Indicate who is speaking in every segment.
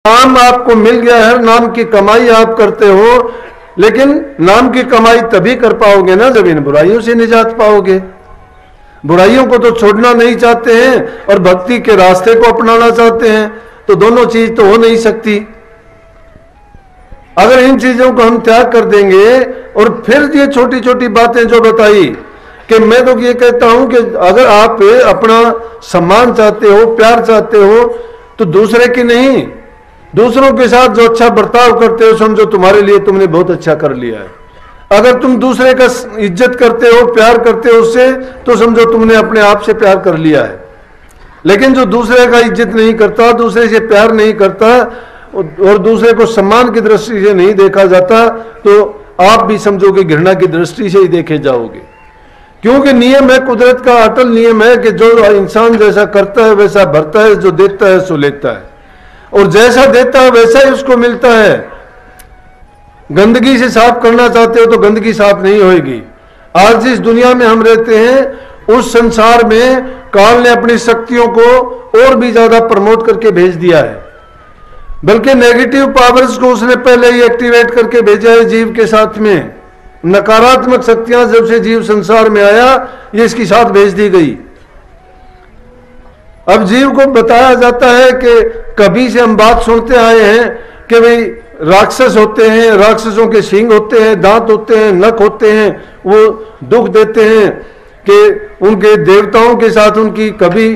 Speaker 1: नाम आपको मिल गया है, नाम की कमाई आप करते हो, लेकिन नाम की कमाई तभी कर पाओगे ना जब इन बुराइयों से निजात पाओगे। बुराइयों को तो छोड़ना नहीं चाहते हैं और भक्ति के रास्ते को अपनाना चाहते हैं, तो दोनों चीज तो हो नहीं सकती। अगर इन चीजों को हम त्याग कर देंगे और फिर ये छोटी छोटी बातें जो बताई, कि मैं तो ये कहता हूं कि अगर आप अपना सम्मान चाहते हो, प्यार चाहते हो, तो दूसरे की नहीं, दूसरों के साथ जो अच्छा बर्ताव करते हो समझो तुम्हारे लिए तुमने बहुत अच्छा कर लिया है। अगर तुम दूसरे का इज्जत करते हो, प्यार करते हो उससे, तो समझो तुमने अपने आप से प्यार कर लिया है। लेकिन जो दूसरे का इज्जत नहीं करता, दूसरे से प्यार नहीं करता और दूसरे को सम्मान की दृष्टि से नहीं देखा जाता, तो आप भी समझो कि घृणा की दृष्टि से ही देखे जाओगे। क्योंकि नियम है, कुदरत का अटल नियम है कि जो इंसान जैसा करता है वैसा भरता है, जो देता है सो लेता है, और जैसा देता है वैसा ही उसको मिलता है। गंदगी से साफ करना चाहते हो तो गंदगी साफ नहीं होगी। आज जिस दुनिया में हम रहते हैं उस संसार में काल ने अपनी शक्तियों को और भी ज्यादा प्रमोट करके भेज दिया है, बल्कि नेगेटिव पावर्स को उसने पहले ही एक्टिवेट करके भेजा है जीव के साथ में। नकारात्मक शक्तियां जब से जीव संसार में आया ये इसकी साथ भेज दी गई। अब जीव को बताया जाता है कि कभी से हम बात सुनते आए हैं कि भाई राक्षस होते हैं, राक्षसों के सींग होते हैं, दांत होते हैं, नख होते हैं, वो दुख देते हैं, कि उनके देवताओं के साथ उनकी कभी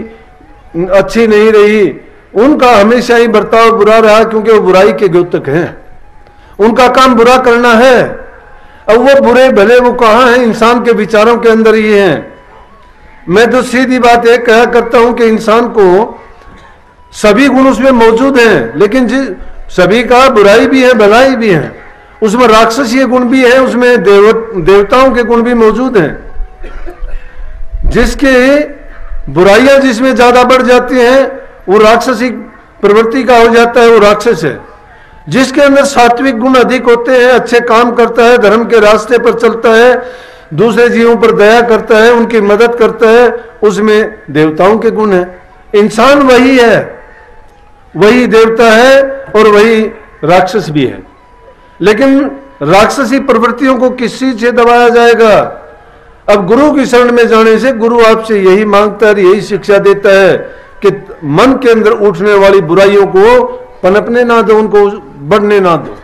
Speaker 1: अच्छी नहीं रही, उनका हमेशा ही बर्ताव बुरा रहा क्योंकि वो बुराई के द्योतक हैं, उनका काम बुरा करना है। अब वो बुरे भले वो कहाँ हैं, इंसान के विचारों के अंदर ही हैं। मैं तो सीधी बात एक कहा करता हूं कि इंसान को सभी गुण उसमें मौजूद हैं, लेकिन सभी का बुराई भी है, भलाई भी है, उसमें राक्षसीय गुण भी है, उसमें देवताओं के गुण भी मौजूद हैं। जिसके बुराइयां जिसमें ज्यादा बढ़ जाती हैं वो राक्षसी प्रवृत्ति का हो जाता है, वो राक्षस है। जिसके अंदर सात्विक गुण अधिक होते हैं, अच्छे काम करता है, धर्म के रास्ते पर चलता है, दूसरे जीवों पर दया करता है, उनकी मदद करता है, उसमें देवताओं के गुण है। इंसान वही है, वही देवता है और वही राक्षस भी है। लेकिन राक्षसी प्रवृत्तियों को किस चीज से दबाया जाएगा? अब गुरु की शरण में जाने से गुरु आपसे यही मांगता है, यही शिक्षा देता है कि मन के अंदर उठने वाली बुराइयों को पनपने ना दो, उनको बढ़ने ना दो।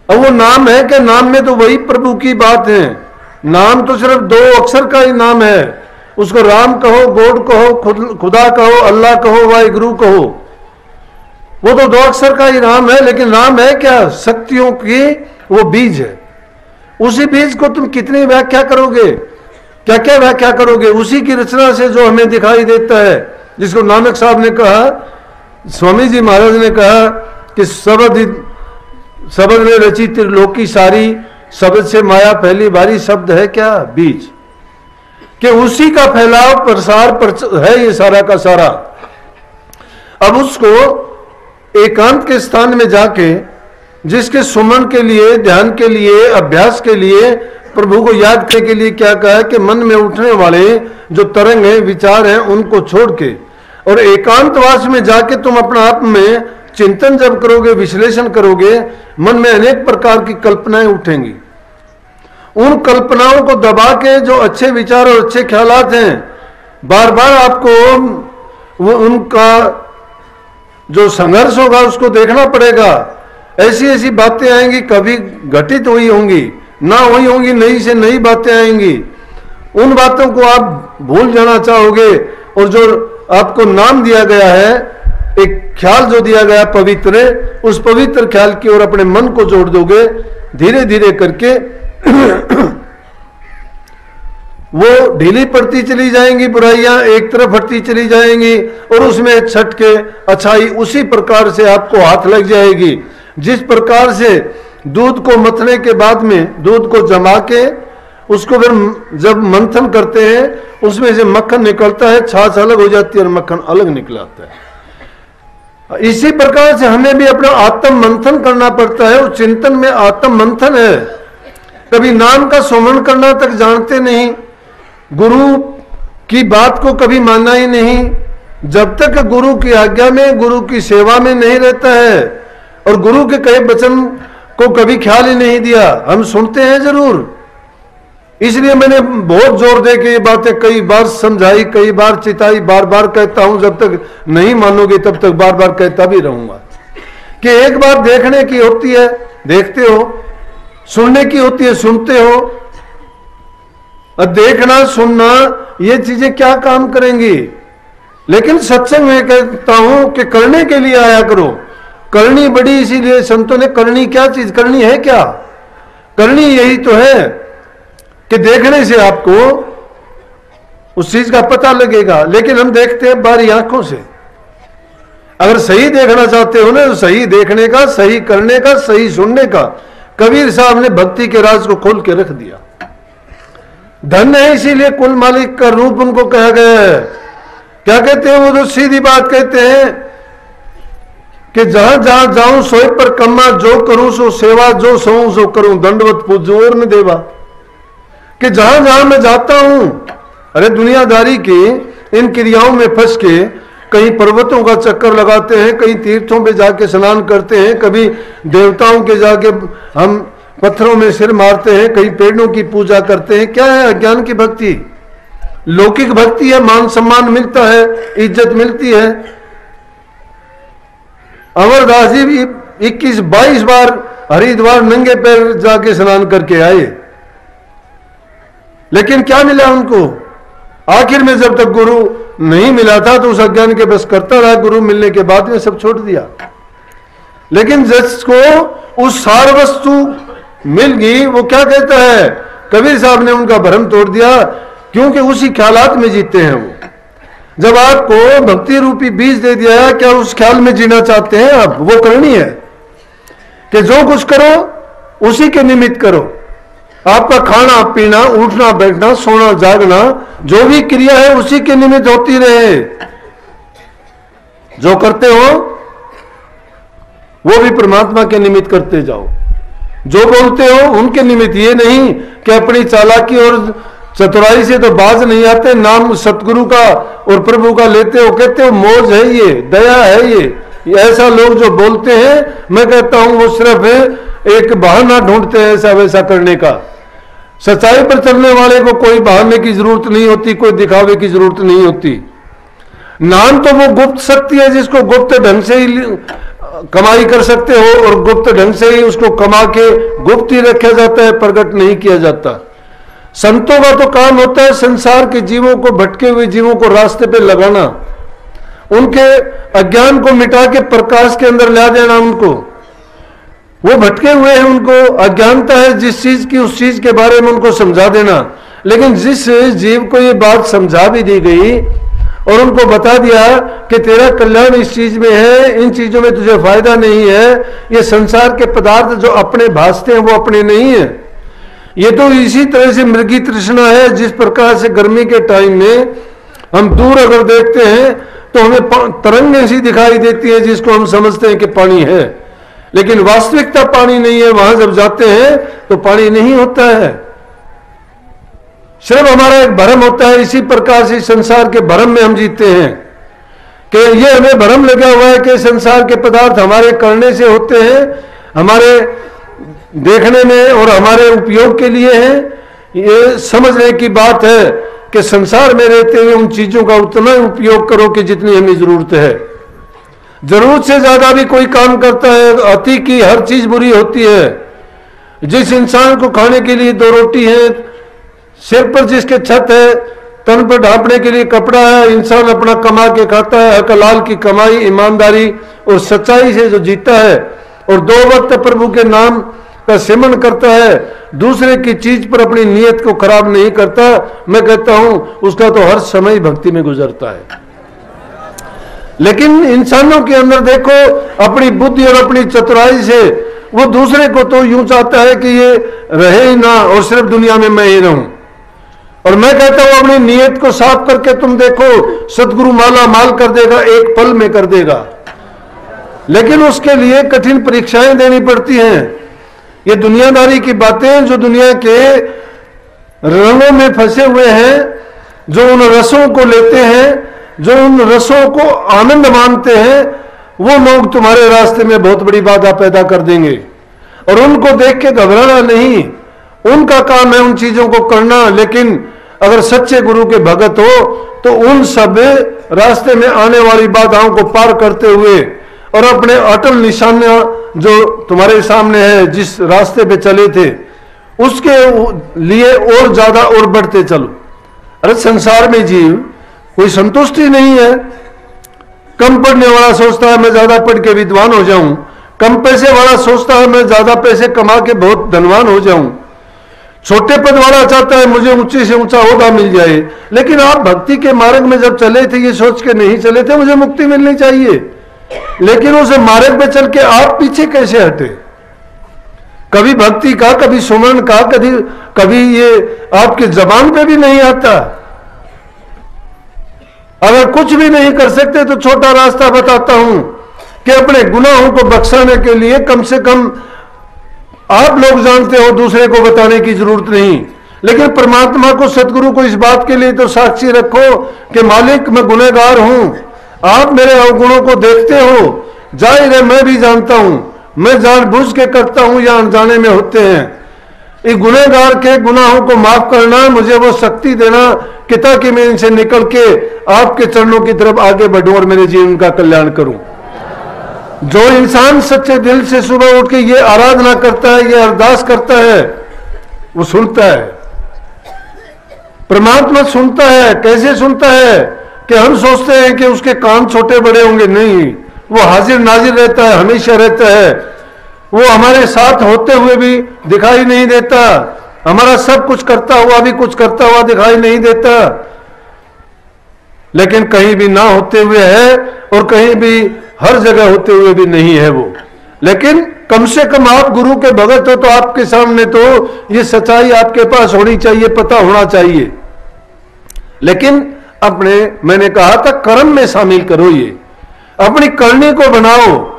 Speaker 1: अब वो नाम है कि नाम में तो वही प्रभु की बात है। नाम तो सिर्फ 2 अक्षर का ही नाम है, उसको राम कहो, गॉड कहो, खुदा कहो, अल्लाह कहो, वाहिगुरु कहो, वो तो 2 अक्षर का ही नाम है। लेकिन नाम है क्या? शक्तियों की वो बीज है। उसी बीज को तुम कितनी व्याख्या करोगे, क्या क्या व्याख्या करोगे? उसी की रचना से जो हमें दिखाई देता है, जिसको नानक साहब ने कहा, स्वामी जी महाराज ने कहा कि शब्द ने रची त्रिलोकी सारी, शब्द से माया फैली भारी, शब्द है क्या? बीज। कि उसी का फैलाव प्रसार है ये सारा का सारा। अब उसको एकांत के स्थान में जाके, जिसके सुमन के लिए, ध्यान के लिए, अभ्यास के लिए, प्रभु को याद करने के लिए क्या कहा है कि मन में उठने वाले जो तरंग हैं, विचार हैं, उनको छोड़ के और एकांतवास में जाके तुम अपना आप में चिंतन जब करोगे, विश्लेषण करोगे, मन में अनेक प्रकार की कल्पनाएं उठेंगी। उन कल्पनाओं को दबा के जो अच्छे विचार और अच्छे ख्यालात हैं, बार बार आपको वो उनका जो संघर्ष होगा उसको देखना पड़ेगा। ऐसी ऐसी बातें आएंगी, कभी घटित हुई होंगी, ना हुई होंगी, नई से नई बातें आएंगी। उन बातों को आप भूल जाना चाहोगे और जो आपको नाम दिया गया है, एक ख्याल जो दिया गया पवित्र, उस पवित्र ख्याल की ओर अपने मन को जोड़ दोगे, धीरे धीरे करके वो ढीली पड़ती चली जाएंगी, बुराइयां एक तरफ हटती चली जाएंगी और उसमें छट के अच्छाई उसी प्रकार से आपको हाथ लग जाएगी। जिस प्रकार से दूध को मथने के बाद में दूध को जमा के उसको फिर जब मंथन करते हैं उसमें से मक्खन निकलता है, छाछ अलग हो जाती है और मक्खन अलग निकलाता है। इसी प्रकार से हमें भी अपना आत्म मंथन करना पड़ता है। उस चिंतन में आत्म मंथन है। कभी नाम का सुमरण करना तक जानते नहीं, गुरु की बात को कभी मानना ही नहीं, जब तक गुरु की आज्ञा में, गुरु की सेवा में नहीं रहता है और गुरु के कहे वचन को कभी ख्याल ही नहीं दिया। हम सुनते हैं जरूर, इसलिए मैंने बहुत जोर दे के ये बातें कई बार समझाई, कई बार चिताई, बार बार कहता हूं, जब तक नहीं मानोगे तब तक बार बार कहता भी रहूंगा कि एक बार देखने की होती है, देखते हो, सुनने की होती है, सुनते हो। और देखना सुनना ये चीजें क्या काम करेंगी? लेकिन सत्संग में कहता हूं कि करने के लिए आया करो। करनी बड़ी, इसीलिए संतों ने करनी क्या चीज करनी है, क्या करनी यही तो है कि देखने से आपको उस चीज का पता लगेगा। लेकिन हम देखते हैं बारी आंखों से। अगर सही देखना चाहते हो ना, तो सही देखने का, सही करने का, सही सुनने का। कबीर साहब ने भक्ति के राज को खोल के रख दिया। धन है, इसीलिए कुल मालिक का रूप उनको कहा गया है। क्या कहते हैं वो? तो सीधी बात कहते हैं कि जहां जहां जाऊं सोई पर कम्मा, जो करूं सो सेवा, जो सोऊं सो करूं दंडवत पूजो और न देवा। कि जहां जहां मैं जाता हूं, अरे दुनियादारी की इन क्रियाओं में फंस के कहीं पर्वतों का चक्कर लगाते हैं, कहीं तीर्थों पे जाके स्नान करते हैं, कभी देवताओं के जाके हम पत्थरों में सिर मारते हैं, कहीं पेड़ों की पूजा करते हैं। क्या है? अज्ञान की भक्ति, लौकिक भक्ति है। मान सम्मान मिलता है, इज्जत मिलती है। अमरदास जी 21-22 बार हरिद्वार नंगे पैर जाके स्नान करके आए, लेकिन क्या मिला उनको? आखिर में जब तक गुरु नहीं मिला था तो उस अज्ञान के बस करता रहा। गुरु मिलने के बाद में सब छोड़ दिया। लेकिन जिसको उस सार वस्तु मिल गई, वो क्या कहता है? कबीर साहब ने उनका भ्रम तोड़ दिया, क्योंकि उसी ख्यालात में जीते हैं वो। जब आपको भक्ति रूपी बीज दे दिया है, क्या उस ख्याल में जीना चाहते हैं आप? वो करनी है कि जो कुछ करो उसी के निमित्त करो। आपका खाना पीना, उठना बैठना, सोना जागना, जो भी क्रिया है उसी के निमित्त होती रहे। जो करते हो वो भी परमात्मा के निमित्त करते जाओ। जो बोलते हो उनके निमित्त, ये नहीं कि अपनी चालाकी और चतुराई से तो बाज नहीं आते। नाम सतगुरु का और प्रभु का लेते हो, कहते हो मौज है, ये दया है। ये ऐसा लोग जो बोलते हैं, मैं कहता हूं वो सिर्फ एक बहाना ढूंढते हैं ऐसा वैसा करने का। सच्चाई पर चलने वाले को कोई बहाने की जरूरत नहीं होती, कोई दिखावे की जरूरत नहीं होती। नाम तो वो गुप्त शक्ति है जिसको गुप्त ढंग से ही कमाई कर सकते हो, और गुप्त ढंग से ही उसको कमा के गुप्त ही रखा जाता है, प्रकट नहीं किया जाता। संतों का तो काम होता है संसार के जीवों को, भटके हुए जीवों को रास्ते पे लगाना, उनके अज्ञान को मिटा के प्रकाश के अंदर ला देना। उनको, वो भटके हुए हैं, उनको अज्ञानता है जिस चीज की, उस चीज के बारे में उनको समझा देना। लेकिन जिस जीव को ये बात समझा भी दी गई और उनको बता दिया कि तेरा कल्याण इस चीज में है, इन चीजों में तुझे फायदा नहीं है, ये संसार के पदार्थ जो अपने भासते हैं वो अपने नहीं है। ये तो इसी तरह से मृगी तृष्णा है। जिस प्रकार से गर्मी के टाइम में हम दूर अगर देखते हैं तो हमें तरंगें सी दिखाई देती है, जिसको हम समझते हैं कि पानी है, लेकिन वास्तविकता पानी नहीं है। वहां जब जाते हैं तो पानी नहीं होता है, सिर्फ हमारा एक भ्रम होता है। इसी प्रकार से संसार के भ्रम में हम जीते हैं कि ये हमें भ्रम लगा हुआ है कि संसार के पदार्थ हमारे करने से होते हैं, हमारे देखने में और हमारे उपयोग के लिए है। ये समझने की बात है कि संसार में रहते हुए उन चीजों का उतना ही उपयोग करो कि जितनी हमें जरूरत है। जरूरत से ज्यादा भी कोई काम करता है, अति की हर चीज बुरी होती है। जिस इंसान को खाने के लिए 2 रोटी है, सिर पर जिसके छत है, तन पर ढांपने के लिए कपड़ा है, इंसान अपना कमा के खाता है। हकलाल की कमाई, ईमानदारी और सच्चाई से जो जीता है और 2 वक्त प्रभु के नाम का सेवन करता है, दूसरे की चीज पर अपनी नीयत को खराब नहीं करता, मैं कहता हूं उसका तो हर समय भक्ति में गुजरता है। लेकिन इंसानों के अंदर देखो, अपनी बुद्धि और अपनी चतुराई से वो दूसरे को तो यूं चाहता है कि ये रहे ही ना और सिर्फ दुनिया में मैं ही रहूं। और मैं कहता हूं अपनी नीयत को साफ करके तुम देखो, सतगुरु माला माल कर देगा, एक पल में कर देगा। लेकिन उसके लिए कठिन परीक्षाएं देनी पड़ती हैं। ये दुनियादारी की बातें जो दुनिया के रंगों में फंसे हुए हैं, जो उन रसों को लेते हैं, जो उन रसों को आनंद मानते हैं, वो लोग तुम्हारे रास्ते में बहुत बड़ी बाधा पैदा कर देंगे। और उनको देख के घबराना नहीं, उनका काम है उन चीजों को करना। लेकिन अगर सच्चे गुरु के भगत हो तो उन सब रास्ते में आने वाली बाधाओं को पार करते हुए और अपने अटल निशाना जो तुम्हारे सामने है, जिस रास्ते पे चले थे, उसके लिए और ज्यादा और बढ़ते चलो। अरे संसार में जीव कोई संतुष्टि नहीं है। कम पढ़ने वाला सोचता है मैं ज्यादा पढ़ के विद्वान हो जाऊं, कम पैसे वाला सोचता है मैं ज्यादा पैसे कमा के बहुत धनवान हो जाऊं, छोटे पद वाला चाहता है मुझे ऊंचे से ऊंचा ओहदा मिल जाए। लेकिन आप भक्ति के मार्ग में जब चले थे, ये सोच के नहीं चले थे मुझे मुक्ति मिलनी चाहिए, लेकिन उस मार्ग पे चल के आप पीछे कैसे हटे? कभी भक्ति का, कभी सुमन का, कभी ये आपके जबान पे भी नहीं आता। अगर कुछ भी नहीं कर सकते तो छोटा रास्ता बताता हूं कि अपने गुनाहों को बख्शाने के लिए कम से कम आप लोग जानते हो, दूसरे को बताने की जरूरत नहीं। लेकिन परमात्मा को, सतगुरु को इस बात के लिए तो साक्षी रखो कि मालिक मैं गुनहगार हूं, आप मेरे अवगुणों को देखते हो। जाहिर है मैं भी जानता हूं, मैं जानबूझ के करता हूं या अनजाने में होते हैं। इस गुनहगार के गुनाहों को माफ करना, मुझे वो शक्ति देना कि ताकि मैं इनसे निकल के आपके चरणों की तरफ आगे बढ़ूं और मेरे जीवन का कल्याण करूं। जो इंसान सच्चे दिल से सुबह उठ के ये आराधना करता है, ये अरदास करता है, वो सुनता है। परमात्मा सुनता है। कैसे सुनता है कि हम सोचते हैं कि उसके कान छोटे बड़े होंगे, नहीं, वो हाजिर नाजिर रहता है, हमेशा रहता है। वो हमारे साथ होते हुए भी दिखाई नहीं देता, हमारा सब कुछ करता हुआ भी कुछ करता हुआ दिखाई नहीं देता, लेकिन कहीं भी ना होते हुए है और कहीं भी हर जगह होते हुए भी नहीं है वो। लेकिन कम से कम आप गुरु के भगत हो तो आपके सामने तो ये सच्चाई आपके पास होनी चाहिए, पता होना चाहिए। लेकिन अपने, मैंने कहा था, कर्म में शामिल करो, ये अपनी करनी को बनाओ।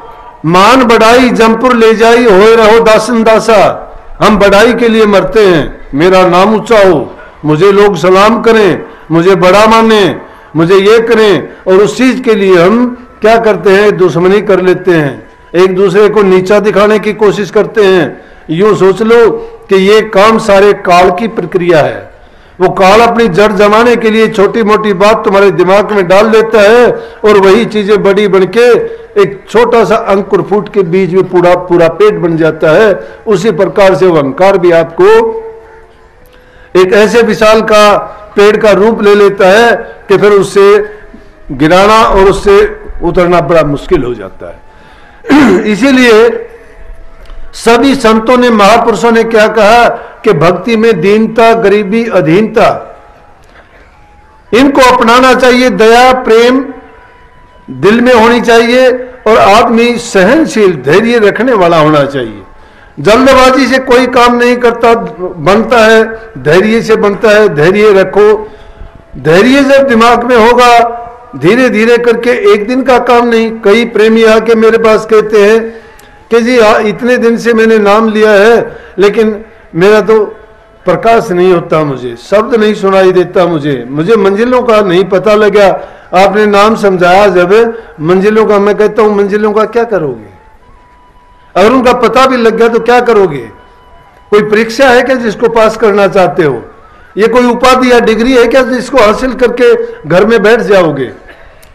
Speaker 1: मान बढ़ाई जमपुर ले जाई, होए रहो दासन दासा। हम बढ़ाई के लिए मरते हैं, मेरा नाम ऊंचा हो, मुझे लोग सलाम करें, मुझे बड़ा माने, मुझे ये करें, और उस चीज के लिए हम क्या करते हैं? दुश्मनी कर लेते हैं, एक दूसरे को नीचा दिखाने की कोशिश करते हैं। यूं सोच लो कि ये काम सारे काल की प्रक्रिया है। वो काल अपनी जड़ जमाने के लिए छोटी मोटी बात तुम्हारे दिमाग में डाल देता है और वही चीजें बड़ी बन के एक छोटा सा अंकुर फूट के बीज में पूरा पूरा पेट बन जाता है। उसी प्रकार से वो अहंकार भी आपको एक ऐसे विशाल का पेड़ का रूप ले लेता है कि फिर उससे गिराना और उससे उतरना बड़ा मुश्किल हो जाता है। इसीलिए सभी संतों ने, महापुरुषों ने क्या कहा कि भक्ति में दीनता, गरीबी, अधीनता, इनको अपनाना चाहिए। दया प्रेम दिल में होनी चाहिए और आदमी सहनशील, धैर्य रखने वाला होना चाहिए। जल्दबाजी से कोई काम नहीं करता, बनता है धैर्य से बनता है। धैर्य रखो। धैर्य जब दिमाग में होगा, धीरे धीरे करके, एक दिन का काम नहीं। कई प्रेमी आके मेरे पास कहते हैं कि जी इतने दिन से मैंने नाम लिया है लेकिन मेरा तो प्रकाश नहीं होता, मुझे शब्द नहीं सुनाई देता, मुझे मंजिलों का नहीं पता लगा। आपने नाम समझाया जब मंजिलों का, मैं कहता हूं मंजिलों का क्या करोगे? अगर उनका पता भी लग गया तो क्या करोगे? कोई परीक्षा है क्या जिसको पास करना चाहते हो? ये कोई उपाधि या डिग्री है क्या जिसको हासिल करके घर में बैठ जाओगे?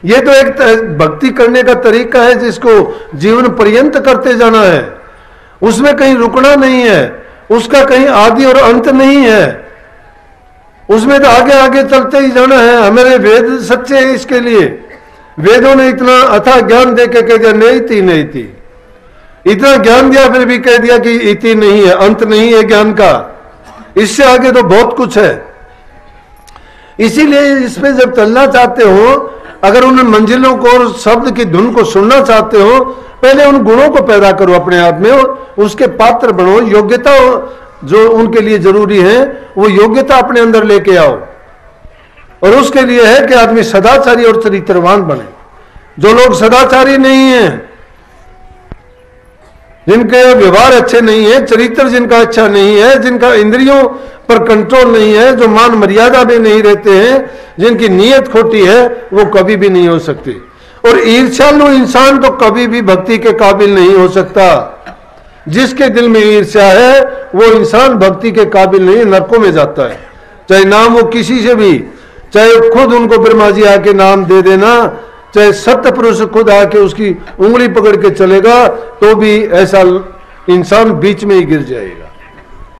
Speaker 1: ये तो एक भक्ति करने का तरीका है जिसको जीवन पर्यंत करते जाना है। उसमें कहीं रुकना नहीं है, उसका कहीं आदि और अंत नहीं है, उसमें तो आगे आगे चलते ही जाना है। हमारे वेद सच्चे हैं इसके लिए। वेदों ने इतना अथाह ज्ञान दे के कह दिया नहीं थी, इतना ज्ञान दिया फिर भी कह दिया कि इति नहीं है, अंत नहीं है ज्ञान का। इससे आगे तो बहुत कुछ है। इसीलिए इसमें जब चलना चाहते हो, अगर उन मंजिलों को और शब्द की धुन को सुनना चाहते हो, पहले उन गुणों को पैदा करो अपने आप में और उसके पात्र बनो। योग्यता जो उनके लिए जरूरी है वो योग्यता अपने अंदर लेके आओ। और उसके लिए है कि आदमी सदाचारी और चरित्रवान बने। जो लोग सदाचारी नहीं हैं, जिनके व्यवहार अच्छे नहीं है, चरित्र जिनका अच्छा नहीं है, जिनका इंद्रियों पर कंट्रोल नहीं है, जो मान मर्यादा में नहीं रहते हैं, जिनकी नीयत खोटी है, वो कभी भी नहीं हो सकती। और ईर्ष्यालु इंसान तो कभी भी भक्ति के काबिल नहीं हो सकता। जिसके दिल में ईर्ष्या है वो इंसान भक्ति के काबिल नहीं, नरकों में जाता है। चाहे नाम वो किसी से भी, चाहे खुद उनको ब्रह्मा जी आके नाम दे देना, चाहे सत्य पुरुष खुद आके उसकी उंगली पकड़ के चलेगा, तो भी ऐसा इंसान बीच में ही गिर जाएगा।